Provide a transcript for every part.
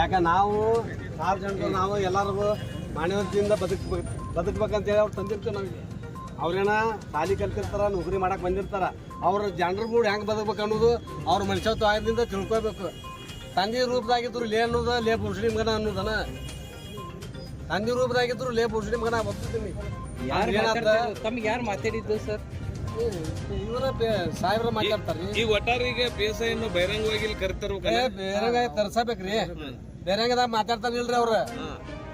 ಯಾಕೆ ನಾವು ಸಾರ್ವಜನಿಕರು ನಾವು ಎಲ್ಲರಿಗೂ ಮಾನವತೆಯಿಂದ ಬದುಕಬೇಕಂತೇಳಿ ಅವ್ರು ತಂದಿರ್ತೀವಿ ನಮಗೆ. ಅವ್ರೇನ ಸಾಲಿ ಕಲ್ತಿರ್ತಾರ, ನೌಕರಿ ಮಾಡಕ್ಕೆ ಬಂದಿರ್ತಾರ. ಅವ್ರ ಜನರ ಕೂಡ ಹೆಂಗೆ ಬದುಕಬೇಕು ಅನ್ನೋದು ಅವ್ರ ಮನುಷ್ಯತ್ವ ಆಯದಿಂದ ತಿಳ್ಕೊಬೇಕು. ತಂದೆ ರೂಪದಾಗಿದ್ರು ಲೇ ಅನ್ನೋದು ಲೇ ಮುಸ್ಲಿಂ ಮಗನ ಅನ್ನೋದನ. ತಂದೆ ರೂಪದಾಗಿದ್ರು ಲೇ ಮುಸ್ಲಿಂ ಮಗನ ಬರ್ತೀನಿ. ತಮ್ಗೆ ಯಾರು ಮಾತಾಡಿದ್ದು ಸರ್? ಇವರ ಸಾಹೇಬ್ರ ಮಾತಾಡ್ತಾರ್ರಿ. ಈ ಒಟ್ಟಾರಿಗೆ ಬೇಸಾಯನ್ನು ಬಹಿರಂಗವಾಗಿ ಕರ್ತಾರ, ಬೇರಂಗ ತರ್ಸಬೇಕ್ರಿ. ಬೇರಂಗದಾಗ ಮಾತಾಡ್ತಾರಿಲ್ರಿ ಅವ್ರ.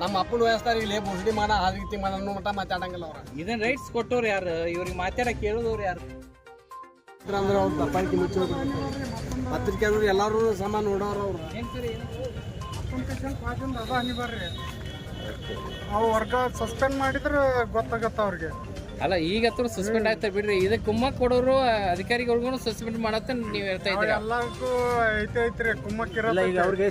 ನಮ್ಮ ಅಪ್ಪನ ವಯಸ್ಸಾರ ಇಲ್ಲಿ ಮುಸ್ಲಿಂ ಮಾಡ ಆ ರೀತಿ ಮಾಡ ಅನ್ನೋ ಮಟ್ಟ ಮಾತಾಡಂಗಿಲ್ಲ ಅವ್ರ. ಇದನ್ನ ರೈಟ್ಸ್ ಕೊಟ್ಟವ್ರು ಯಾರು? ಇವ್ರಿಗೆ ಮಾತಾಡಕ್ ಕೇಳಿದವ್ರು ಯಾರು? ಅಂದ್ರೆ ಅವ್ರು ದಪ್ಪಾಳಿಕೆ ಮುಚ್ಚೋದು ಪತ್ರಿಕೆ ಅಂದ್ರೆ ಎಲ್ಲರೂ ಸಮಾನ ನೋಡೋರು ಅವ್ರು. ಅದು ಅನಿವಾರ್ಯ. ಅವು ವರ್ಗ ಸಸ್ಪೆಂಡ್ ಮಾಡಿದ್ರೆ ಗೊತ್ತಾಗತ್ತ ಅವ್ರಿಗೆ. ಅಲ್ಲ ಈಗ ಸಸ್ಪೆಂಡ್ ಆಯ್ತಾ ಬಿಡ್ರಿ. ಇದಕ್ಕೆ ಕುಮ್ಮಕ್ ಕೊಡೋರು ಅಧಿಕಾರಿಗಳಿಗೂ ಸಸ್ಪೆಂಡ್ ಮಾಡತ್ತ ನೀವು ಹೇಳ್ತಾ ಇದ್ದೀರಿ. ಎಲ್ಲರಿಗೂ ಐತ್ರಿ ಕುಮ್ಮಕ್ಕಿರಲ್ಲ. ಈಗ ಅವ್ರಿಗೆ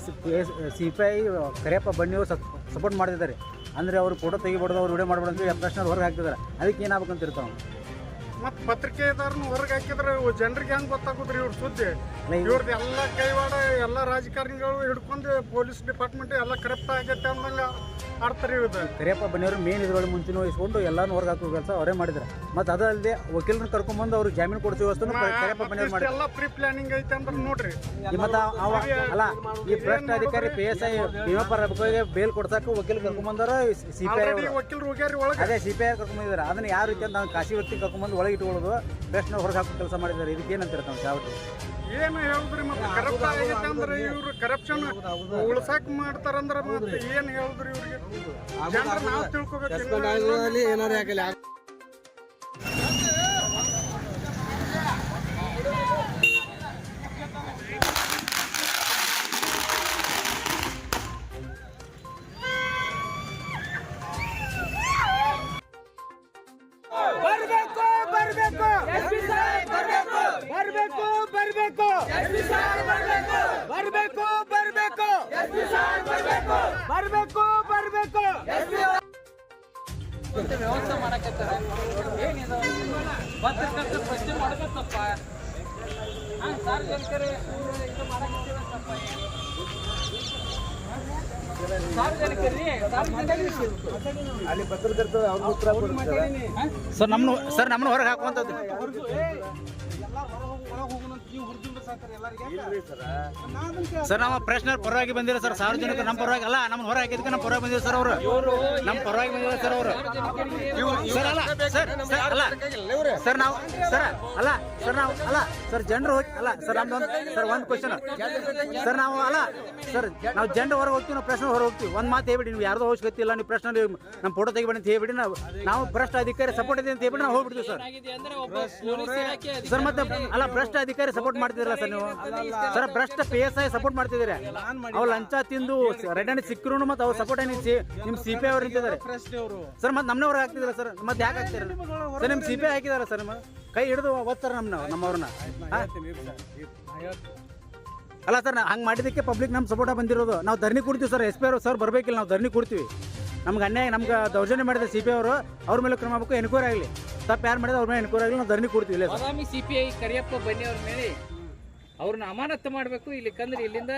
CPI ಕರಿಯಪ್ಪ ಬನ್ನಿಯವರು ಸಪೋರ್ಟ್ ಮಾಡ್ತಿದ್ದಾರೆ. ಅಂದರೆ ಅವ್ರು ಫೋಟೋ ತೆಗಿಬಾರ್ದು, ಅವ್ರು ವಿಡಿಯೋ ಮಾಡ್ಬಾರ್ದು ಅಂತ ಪ್ರಶ್ನೆ ಹೊರಗೆ ಹಾಕ್ತಿದ್ದಾರೆ. ಅದಕ್ಕೆ ಏನಾಗಬೇಕಂತ ಇರ್ತಾವೆ. ಮತ್ತು ಪತ್ರಿಕೆದಾರನು ಹೊರಗೆ ಹಾಕಿದ್ರೆ ಜನರಿಗೆ ಹೆಂಗೆ ಗೊತ್ತಾಗೋದ್ರಿ ಇವ್ರ ಸುದ್ದಿ? ಇವ್ರದ್ದು ಎಲ್ಲ ಕೈವಾಡ ಎಲ್ಲ ರಾಜಕಾರಣಿಗಳು ಹಿಡ್ಕೊಂಡು ಪೊಲೀಸ್ ಡಿಪಾರ್ಟ್ಮೆಂಟ್ ಎಲ್ಲ ಕರೆಕ್ಟ್ ಆಗೈತೆ ಅಂದಂಗೆ ಆಡ್ತಾರೆ. ಇವ್ದು ಕರಿಯಪ್ಪ ಬನ್ನಿಯವರು ಮೇನ್ ಇದ್ರೊಳಗೆ ಮುಂಚಿನ ವಹಿಸ್ಕೊಂಡು ಎಲ್ಲಾನು ಹೊರಗೆ ಹಾಕೋ ಕೆಲಸ ಅವರೇ ಮಾಡಿದ್ದಾರೆ. ಮತ್ತು ಅದಲ್ಲದೆ ವಕೀಲರನ್ನ ಕರ್ಕೊಂಡ್ಬಂದು ಅವ್ರಿಗೆ ಜಾಮೀನು ಕೊಡಿಸೋ ವ್ಯವಸ್ಥೆ ಕರಿಯಪ್ಪ ಬನ್ನಿಯವರು ಮಾಡಿ ಎಲ್ಲ ಪ್ರೀ ಪ್ಲಾನಿಂಗ್ ಐತೆ ಅಂದ್ರೆ ನೋಡ್ರಿ. ಮತ್ತು ಅಲ್ಲ ಈ ಭ್ರಷ್ಟ ಅಧಿಕಾರಿ PSI ಭೀಮಪ್ಪ ರಬ್ಬಗೆ ಬೇಲ್ ಕೊಡ್ಸಕ್ಕೆ ವಕೀಲ ಕರ್ಕೊಂಡ್ಬಂದಾರ. CPI ವಕೀಲರು ಹೋಗ್ಯಾರಿ ಒಳಗೆ. ಅದೇ CPI ಕರ್ಕೊಂಡ್ಬಂದಿದ್ದಾರೆ. ಅದನ್ನ ಯಾವ ರೀತಿ ಅಂತ ಖಾಸಿ ವ್ಯಕ್ತಿ ಕರ್ಕೊಂಡ್ಬಂದು ಒಳಗೆ ಇಟ್ಕೊಳ್ಳೋದು ಪ್ರಶ್ನೆ ಹೊರಗೆ ಹಾಕೋ ಕೆಲಸ ಮಾಡಿದ್ದಾರೆ. ಇದಕ್ಕೆ ಏನಂತಾರೆ ತಾವು ಚಾವಟಿ? ಏನು ಹೇಳಿದ್ರಿ? ಮತ್ತೆ ಕರಪ್ಟ್ ಆಗೈತೆ ಅಂದ್ರೆ ಇವ್ರು ಕರಪ್ಷನ್ ಉಳ್ಸಾಕ್ ಮಾಡ್ತಾರಂದ್ರೆ ಮತ್ತೆ ಏನು ಹೇಳಿದ್ರಿ ಇವ್ರಿಗೆ? ಜನರು ನಾವು ತಿಳ್ಕೊಬೇಕು. ಏನಾರ ಯಾಕಲ್ಲ ವ್ಯವಸ್ಥೆ ಮಾಡಕತ್ತಾರೆ. ಏನಿದೆ ಪತ್ರಕರ್ತರ ಪ್ರಶ್ನೆ ಮಾಡೋದು ತಪ್ಪ. ಸಾರ್ವಜನಿಕರೇ ಇದು ಮಾಡಕತ್ತೀರ ತಪ್ಪ. ಅಲ್ಲಿ ಪತ್ರಕರ್ತರು ಅವ್ರ ಉತ್ತರ ಕೊಡ್ತಾರೆ. ಸರ್ ನಮ್ಮನ್ನು ಹೊರಗೆ ಹಾಕುವಂಥದ್ದು. ಸರ್ ನಾವು ಪ್ರಶ್ನೆ ಪರವಾಗಿ ಬಂದಿಲ್ಲ ಸರ್. ಸಾರ್ವಜನಿಕರು ನಮ್ಮ ಪರವಾಗಿ ಅಲ್ಲ, ನಮ್ಮ ಹೊರ ಹಾಕಿದಕ್ಕೆ ನಮ್ಮ ಪರವಾಗಿ ಬಂದಿಲ್ಲ ಸರ್. ಅವರು ನಮ್ಮ ಪರವಾಗಿ ಬಂದಿಲ್ಲ ಸರ್. ಅವರು ಸರ್ ಅಲ್ಲ ಸರ್ ಅಲ್ಲ ಸರ್ ನಾವು ಸರ್ ಅಲ್ಲ ಸರ್ ನಾವು ಅಲ್ಲ ಸರ್ ಜನರು ಹೋಗಿ ಅಲ್ಲ ಸರ್ ನಮ್ದು ಸರ್ ಒಂದು ಕ್ವಶನ್ ಸರ್. ನಾವು ಅಲ್ಲ ಸರ್ ನಾವು ಜನರು ಹೊರಗೆ ಹೋಗ್ತೀವಿ, ನಾವು ಪ್ರಶ್ನೆ ಹೊರಗೆ ಹೋಗ್ತೀವಿ. ಒಂದು ಮಾತು ಹೇಳ್ಬಿಡಿ, ನೀವು ಯಾರ್ದೋ ಅವಶ್ಯಕತೆ ಇಲ್ಲ, ನೀವು ಪ್ರಶ್ನೆ ನಮ್ಮ ಫೋಟೋ ತೆಗಿಬೇಡಿ ಅಂತ ಹೇಳ್ಬಿಡಿ. ನಾವು ಭ್ರಷ್ಟ ಅಧಿಕಾರಿ ಸಪೋರ್ಟ್ ಇದೆ ಅಂತ ಹೇಳ್ಬಿಡಿ ನಾವು ಹೋಗ್ಬಿಡ್ತೀವಿ ಸರ್. ಸರ್ ಮತ್ತೆ ಅಲ್ಲ ಭ್ರಷ್ಟ ಅಧಿಕಾರಿ ಸಪೋರ್ಟ್ ಮಾಡ್ತಿದ್ರಲ್ಲ ಸರ್ ನೀವು. ಸರ್ ಭ್ರಷ್ಟ PSI ಸಪೋರ್ಟ್ ಮಾಡ್ತಿದ್ದೀರಾ. ಅವ್ರು ಲಂಚ ತಿಂದು ರೆಡ್ ಹ್ಯಾಂಡ್ ಸಿಕ್ಕರು ಮತ್ತೆ ಅವ್ರು ಸಪೋರ್ಟ್ ಏನಿಸಿ ನಿಮ್ಮ CPI ಅವ್ರು ನಿಂತಿದ್ದಾರೆ ಸರ್. ಮತ್ತೆ ನಮ್ಮನವ್ರು ಹಾಕ್ತಿದ್ದಾರೆ ಸರ್. ಮತ್ತೆ ಯಾಕೆ ಹಾಕ್ತೀರ ಸರ್? ನಿಮ್ಮ CPI ಹಾಕಿದಾರ ಸರ್. ನಿಮ್ಮ ಕೈ ಹಿಡಿದು ಓದ್ತಾರ ನಮ್ಮವ್ರನ್ನ. ಅಲ್ಲ ಸರ್ ಹಂಗೆ ಮಾಡಿದ್ದಕ್ಕೆ ಪಬ್ಲಿಕ್ ನಮ್ಮ ಸಪೋರ್ಟ್ ಬಂದಿರೋದು. ನಾವು ಧರಣಿ ಕೊಡ್ತೀವಿ ಸರ್. SP ಅವರು ಸರ್ ಬರಬೇಕಿಲ್ಲ, ನಾವು ಧರಣಿ ಕೊಡ್ತೀವಿ. ನಮ್ಗೆ ಅನ್ಯಾಯ, ನಮ್ಗೆ ದೌರ್ಜನ್ಯ ಮಾಡಿದ CPI ಅವರು ಅವ್ರ ಮೇಲೆ ಕ್ರಮ ಬೇಕು. ಎನ್ಕ್ವೈರಿ ಆಗಲಿ, ತಪ್ಪು ಯಾರು ಮಾಡಿದ್ರೆ ಅವ್ರ ಮೇಲೆ ಎನ್ಕ್ವೈರಿ ಆಗಲಿ, ನಾವು ಧರಣಿ ಕೊಡ್ತೀವಿ. ಇಲ್ಲ CPI ಕರಿಯಪ್ಪ ಬನ್ನಿ ಅವ್ರ ಮೇಲೆ ಅವ್ರನ್ನ ಅಮಾನತ್ತು ಮಾಡಬೇಕು. ಇಲ್ಲಿ ಕಂದ್ರೆ ಇಲ್ಲಿಂದ